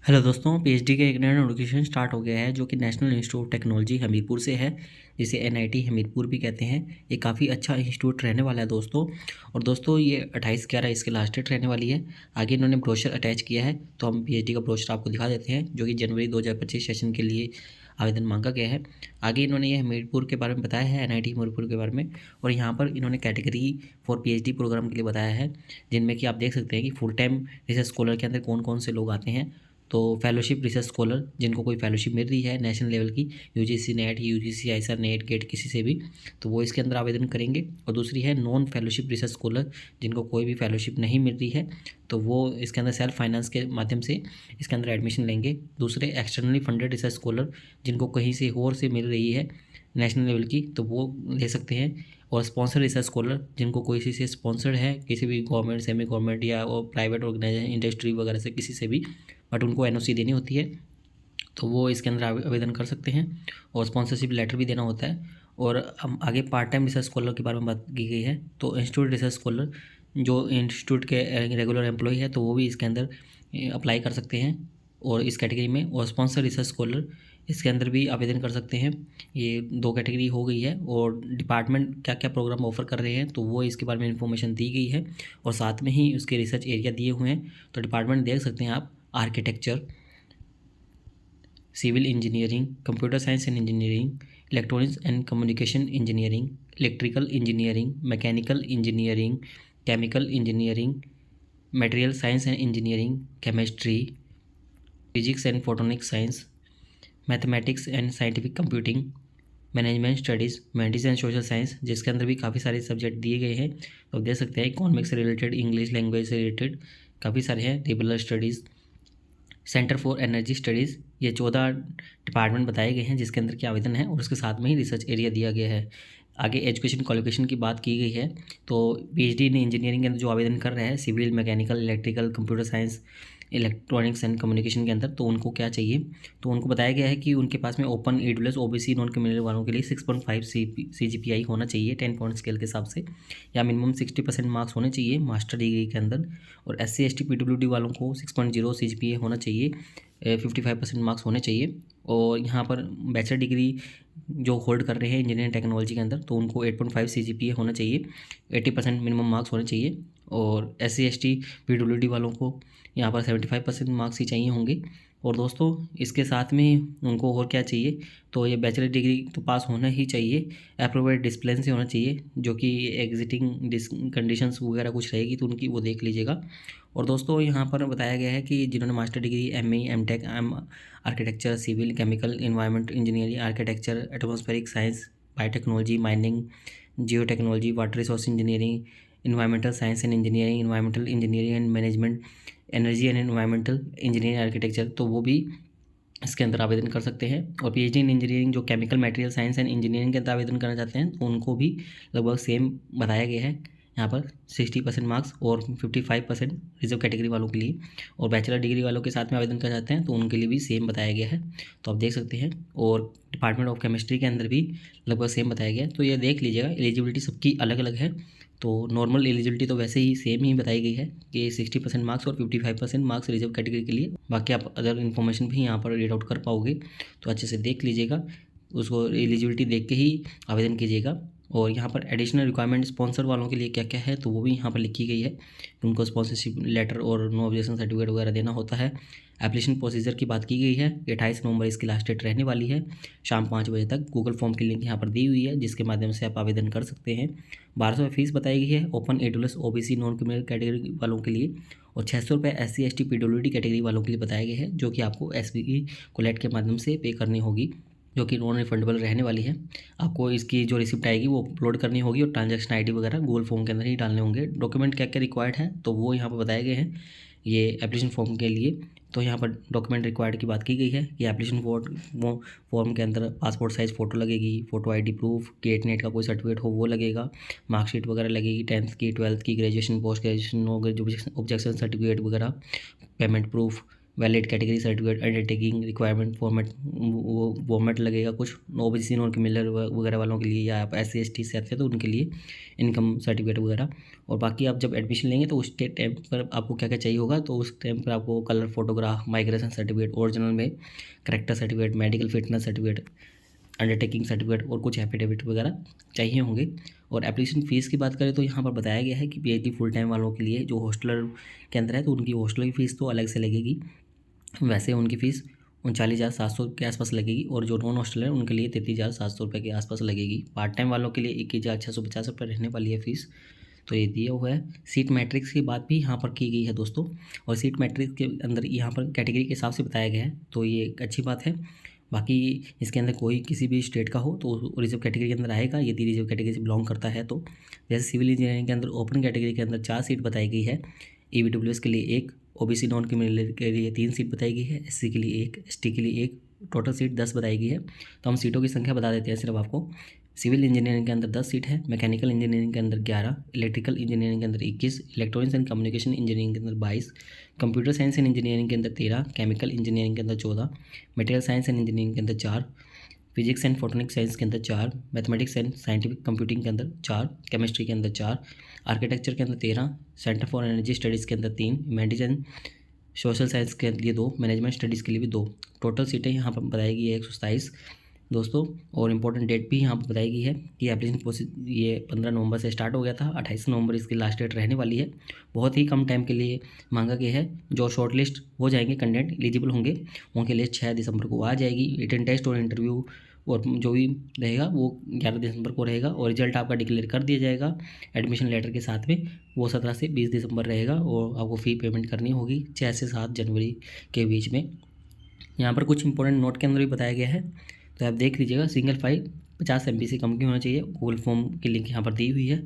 Hello दोस्तों, PhD का एक नया नोटिफिकेशन स्टार्ट हो गया है जो कि national institute of technology Hamirpur से है, जिसे एनआईटी हमीरपुर भी कहते हैं। ये काफ़ी अच्छा इंस्टीट्यूट रहने वाला है दोस्तों। और दोस्तों ये 28/11 इसकी लास्ट डेट रहने वाली है। आगे इन्होंने ब्रोशर अटैच किया है, तो हम पीएचडी का ब्रोशर आपको दिखा देते हैं, जो कि जनवरी 2025 सेशन के लिए आवेदन मांगा गया है। आगे इन्होंने ये हमीरपुर के बारे में बताया है, एनआईटी हमीरपुर के बारे में। और यहाँ पर इन्होंने कैटेगरी फॉर पीएचडी प्रोग्राम के लिए बताया है, जिनमें कि आप देख सकते हैं कि फुल टाइम रिसर्च स्कॉलर के अंदर कौन कौन से लोग आते हैं। तो फेलोशिप रिसर्च स्कॉलर जिनको कोई फेलोशिप मिल रही है नेशनल लेवल की, UGC NET, UGC IISER NET GATE किसी से भी, तो वो इसके अंदर आवेदन करेंगे। और दूसरी है नॉन फेलोशिप रिसर्च स्कॉलर, जिनको कोई भी फेलोशिप नहीं मिल रही है, तो वो इसके अंदर सेल्फ फाइनेंस के माध्यम से इसके अंदर एडमिशन लेंगे। दूसरे एक्सटर्नली फंडेड रिसर्च स्कॉलर, जिनको कहीं से और से मिल रही है नेशनल लेवल की, तो वो ले सकते हैं। और स्पॉन्सर रिसर्च स्कॉलर, जिनको कोई किसी से स्पॉन्सर्ड है, किसी भी गवर्नमेंट, सेमी गवर्नमेंट या प्राइवेट ऑर्गेनाइजेशन, इंडस्ट्री वगैरह से, किसी से भी, बट उनको एनओसी देनी होती है, तो वो इसके अंदर आवेदन कर सकते हैं। और स्पॉन्सरशिप लेटर भी देना होता है। और हम आगे पार्ट टाइम रिसर्च स्कॉलर के बारे में बात की गई है। तो इंस्टीट्यूट रिसर्च स्कॉलर जो इंस्टीट्यूट के रेगुलर एम्प्लॉय है, तो वो भी इसके अंदर अप्लाई कर सकते हैं और इस कैटेगरी में। और स्पॉन्सर रिसर्च स्कॉलर इसके अंदर भी आवेदन कर सकते हैं। ये दो कैटेगरी हो गई है। और डिपार्टमेंट क्या क्या प्रोग्राम ऑफर कर रहे हैं, तो वो इसके बारे में इंफॉर्मेशन दी गई है। और साथ में ही उसके रिसर्च एरिया दिए हुए हैं। तो डिपार्टमेंट देख सकते हैं आप, architecture, civil engineering, computer science and engineering, electronics and communication engineering, electrical engineering, mechanical engineering, chemical engineering, material science and engineering, chemistry, physics and photonics science, mathematics and scientific computing, management studies, medicine and social science, जिसके अंदर भी काफ़ी सारे subject दिए गए हैं। तो देख सकते हैं इकोनॉमिक्स से रिलेटेड, इंग्लिश लैंग्वेज से रिलेटेड काफ़ी सारे हैं। Liberal studies, centre for energy studies, ये 14 डिपार्टमेंट बताए गए हैं जिसके अंदर के आवेदन है। और उसके साथ में ही रिसर्च एरिया दिया गया है। आगे एजुकेशन क्वालिफिकेशन की बात की गई है। तो पीएचडी इन इंजीनियरिंग के अंदर जो आवेदन कर रहे हैं, civil, mechanical, electrical, computer science, electronics and communication के अंदर, तो उनको क्या चाहिए, तो उनको बताया गया है कि उनके पास में open EWS OBC non criminal वालों के लिए 6.5 CGPI होना चाहिए 10 पॉइंट स्केल के हिसाब से, या मिनिमम 60% मार्क्स होने चाहिए मास्टर डिग्री के अंदर। और SC ST PWD वालों को 6.0 CGPA होना चाहिए, 55% मार्क्स होने चाहिए। और यहाँ पर बैचलर डिग्री जो होल्ड कर रहे हैं इंजीनियरिंग टेक्नोलॉजी के अंदर, तो उनको 8.5 CGPA होना चाहिए, 80% मिनिमम मार्क्स होने चाहिए। और SC ST PWD वालों को यहाँ पर 75% मार्क्स ही चाहिए होंगे। और दोस्तों इसके साथ में उनको और क्या चाहिए, तो ये बैचलर डिग्री तो पास होना ही चाहिए, अप्रोप्रिएट डिसिप्लिन से होना चाहिए, जो कि एग्जिटिंग कंडीशंस वगैरह कुछ रहेगी तो उनकी वो देख लीजिएगा। और दोस्तों यहाँ पर बताया गया है कि जिन्होंने master degree ME MTech architecture, civil, chemical, environment engineering, architecture, atmospheric science, biotechnology, mining, geo technology, water resource engineering, environmental science and engineering, environmental engineering and management, energy and environmental engineering, architecture, तो वो भी इसके अंदर आवेदन कर सकते हैं। और पीएचडी इन इंजीनियरिंग जो chemical, material science and engineering के अंदर आवेदन करना चाहते हैं, तो उनको भी लगभग सेम बताया गया है। यहाँ पर 60% मार्क्स और 55% रिजर्व कैटेगरी वालों के लिए। और बैचलर डिग्री वालों के साथ में आवेदन करना चाहते हैं, तो उनके लिए भी सेम बताया गया है, तो आप देख सकते हैं। और डिपार्टमेंट ऑफ केमिस्ट्री के अंदर भी लगभग सेम बताया गया है, तो ये देख लीजिएगा। एलिजिबिलिटी सबकी अलग अलग है। तो नॉर्मल एलिजिबिलिटी तो वैसे ही सेम ही बताई गई है कि 60% मार्क्स और 55% मार्क्स रिजर्व कैटेगरी के लिए। बाकी आप अदर इन्फॉर्मेशन भी यहाँ पर रीड आउट कर पाओगे, तो अच्छे से देख लीजिएगा, उसको एलिजिबिलिटी देख के ही आवेदन कीजिएगा। और यहाँ पर एडिशनल रिक्वायरमेंट स्पॉन्सर वालों के लिए क्या क्या है, तो वो भी यहाँ पर लिखी गई है। उनको स्पॉन्सरशिप लेटर और नो ऑब्जेक्शन सर्टिफिकेट वगैरह देना होता है। एप्लीकेशन प्रोसीजर की बात की गई है। 28 नवंबर इसकी लास्ट डेट रहने वाली है, शाम 5 बजे तक। गूगल फॉर्म की लिंक यहाँ पर दी हुई है, जिसके माध्यम से आप आवेदन कर सकते हैं। 1200 फीस बताई गई है open EWS OBC non criminal category वालों के लिए। और 600 रुपये SC ST PWD कैटेगरी वालों के लिए बताया गया है, जो कि आपको SBI कोलेट के माध्यम से पे करनी होगी, जो कि नॉन रिफंडेबल रहने वाली है। आपको इसकी जो रिसिप्ट आएगी वो अपलोड करनी होगी, और ट्रांजैक्शन ID वगैरह गूगल फॉर्म के अंदर ही डालने होंगे। डॉक्यूमेंट क्या क्या रिक्वायर्ड है, तो वो यहाँ पर बताए गए हैं ये एप्लीकेशन फॉर्म के लिए। तो यहाँ पर डॉक्यूमेंट रिक्वायर्ड की बात की गई है कि एप्लीकेशन फॉर्म के अंदर पासपोर्ट साइज़ फ़ोटो लगेगी, फ़ोटो ID प्रूफ, गेट नेट का कोई सर्टिफिकेट हो वो लगेगा, मार्कशीट वगैरह लगेगी, 10th की, 12th की, graduation, post graduation, objection certificate वगैरह, payment proof, valid category certificate, undertaking requirement format, वो फॉर्मेट लगेगा कुछ ओबीसी नॉन क्रिमिनल वगैरह वालों के लिए, या आप SC ST से आते हैं तो उनके लिए इनकम सर्टिफिकेट वगैरह। और बाकी आप जब एडमिशन लेंगे तो उस टाइम पर आपको क्या क्या चाहिए होगा, तो उस टाइम पर आपको colour photograph, migration certificate, original में character certificate, medical fitness certificate, undertaking certificate और कुछ एफिडेविट वगैरह चाहिए होंगे। और एप्लीकेशन फ़ीस की बात करें तो यहाँ पर बताया गया है कि PhD फुल टाइम वालों के लिए जो हॉस्टलर के अंदर है तो उनकी हॉस्टल की फ़ीस तो अलग से लगेगी, वैसे उनकी फ़ीस 39,700 के आसपास लगेगी, और जो नॉन हॉस्टल है उनके लिए 33,700 रुपये के आसपास लगेगी। पार्ट टाइम वालों के लिए 21,650 रुपये रहने वाली है फ़ीस। तो ये दिया हुआ है। सीट मैट्रिक्स की बात भी यहाँ पर की गई है दोस्तों, और सीट मैट्रिक्स के अंदर यहाँ पर कैटेगरी के हिसाब से बताया गया है, तो ये एक अच्छी बात है। बाकी इसके अंदर कोई किसी भी स्टेट का हो तो रिजर्व कैटेगरी के अंदर आएगा, यदि रिजर्व कैटेगरी से बिलोंग करता है तो। जैसे सिविल इंजीनियरिंग के अंदर ओपन कैटेगरी के अंदर 4 सीट बताई गई है, EWS के लिए 1, OBC नॉन क्रिमिनल के लिए 3 सीट बताई गई है, SC के लिए 1, ST के लिए 1, टोटल सीट 10 बताई गई है। तो हम सीटों की संख्या बता देते हैं सिर्फ आपको। सिविल इंजीनियरिंग के अंदर 10 सीट है, मैकेनिकल इंजीनियरिंग के अंदर 11, इलेक्ट्रिकल इंजीनियरिंग के अंदर 21, इलेक्ट्रॉनिक्स एंड कम्युनिकेशन इंजीनियरिंग के अंदर 22, कंप्यूटर साइंस एंड इंजीनियरिंग के अंदर 13, केमिकल इंजीनियरिंग के अंदर 14, मटेरियल साइंस एंड इंजीनियरिंग के अंदर 4, फिजिक्स एंड फोटोनिक साइंस के अंदर 4, मैथमेटिक्स एंड साइंटिफिक कंप्यूटिंग के अंदर 4, केमिस्ट्री के अंदर 4, आर्किटेक्चर के अंदर 13, सेंटर फॉर एनर्जी स्टडीज़ के अंदर 3, मेडिसिन सोशल साइंस के लिए 2, मैनेजमेंट स्टडीज़ के लिए भी 2। टोटल सीटें यहाँ पर बताई गई है 127 दोस्तों। और इम्पोर्टेंट डेट भी यहाँ पर बताई गई है कि एप्लीकेशन प्रोसेस ये 15 नवंबर से स्टार्ट हो गया था, 28 नवंबर इसकी लास्ट डेट रहने वाली है। बहुत ही कम टाइम के लिए मांगा गया है। जो शॉर्ट लिस्ट हो जाएंगे, कैंडिडेट एलिजिबल होंगे, उनके लिस्ट 6 दिसंबर को आ जाएगी। रिटन टेस्ट और इंटरव्यू और जो भी रहेगा वो 11 दिसंबर को रहेगा, और रिजल्ट आपका डिक्लेयर कर दिया जाएगा एडमिशन लेटर के साथ में, वो 17 से 20 दिसंबर रहेगा। और आपको फ़ी पेमेंट करनी होगी 6 से 7 जनवरी के बीच में। यहाँ पर कुछ इंपॉर्टेंट नोट के अंदर भी बताया गया है, तो आप देख लीजिएगा। सिंगल फाइल 50 MB से कम की होना चाहिए। गूगल फॉर्म की लिंक यहाँ पर दी हुई है,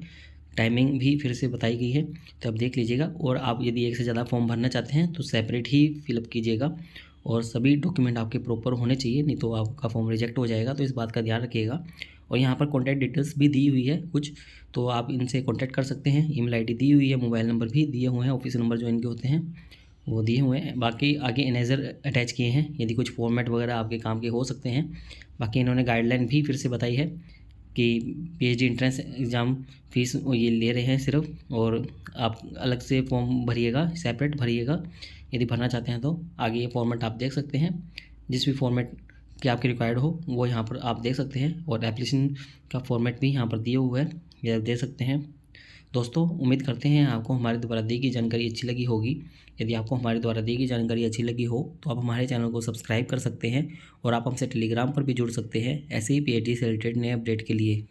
टाइमिंग भी फिर से बताई गई है, तो आप देख लीजिएगा। और आप यदि एक से ज़्यादा फॉर्म भरना चाहते हैं तो सेपरेट ही फिलअप कीजिएगा, और सभी डॉक्यूमेंट आपके प्रॉपर होने चाहिए, नहीं तो आपका फॉर्म रिजेक्ट हो जाएगा, तो इस बात का ध्यान रखिएगा। और यहाँ पर कॉन्टैक्ट डिटेल्स भी दी हुई है कुछ, तो आप इनसे कॉन्टैक्ट कर सकते हैं। ईमेल ID दी हुई है, मोबाइल नंबर भी दिए हुए हैं, ऑफिस नंबर जो इनके होते हैं वो दिए हुए हैं। बाकी आगे इनेजर अटैच किए हैं, यदि कुछ फॉर्मेट वगैरह आपके काम के हो सकते हैं। बाकी इन्होंने गाइडलाइन भी फिर से बताई है कि PhD एंट्रेंस एग्ज़ाम फ़ीस ये ले रहे हैं सिर्फ, और आप अलग से फॉर्म भरिएगा, सेपरेट भरिएगा यदि भरना चाहते हैं तो। आगे ये फॉर्मेट आप देख सकते हैं, जिस भी फॉर्मेट कि आपके रिक्वायर्ड हो वो यहाँ पर आप देख सकते हैं। और एप्लीकेशन का फॉर्मेट भी यहाँ पर दिया हुआ है, ये आप देख सकते हैं। दोस्तों उम्मीद करते हैं आपको हमारे द्वारा दी गई जानकारी अच्छी लगी होगी। यदि आपको हमारे द्वारा दी गई जानकारी अच्छी लगी हो तो आप हमारे चैनल को सब्सक्राइब कर सकते हैं, और आप हमसे टेलीग्राम पर भी जुड़ सकते हैं ऐसे ही PhD से रिलेटेड नए अपडेट के लिए।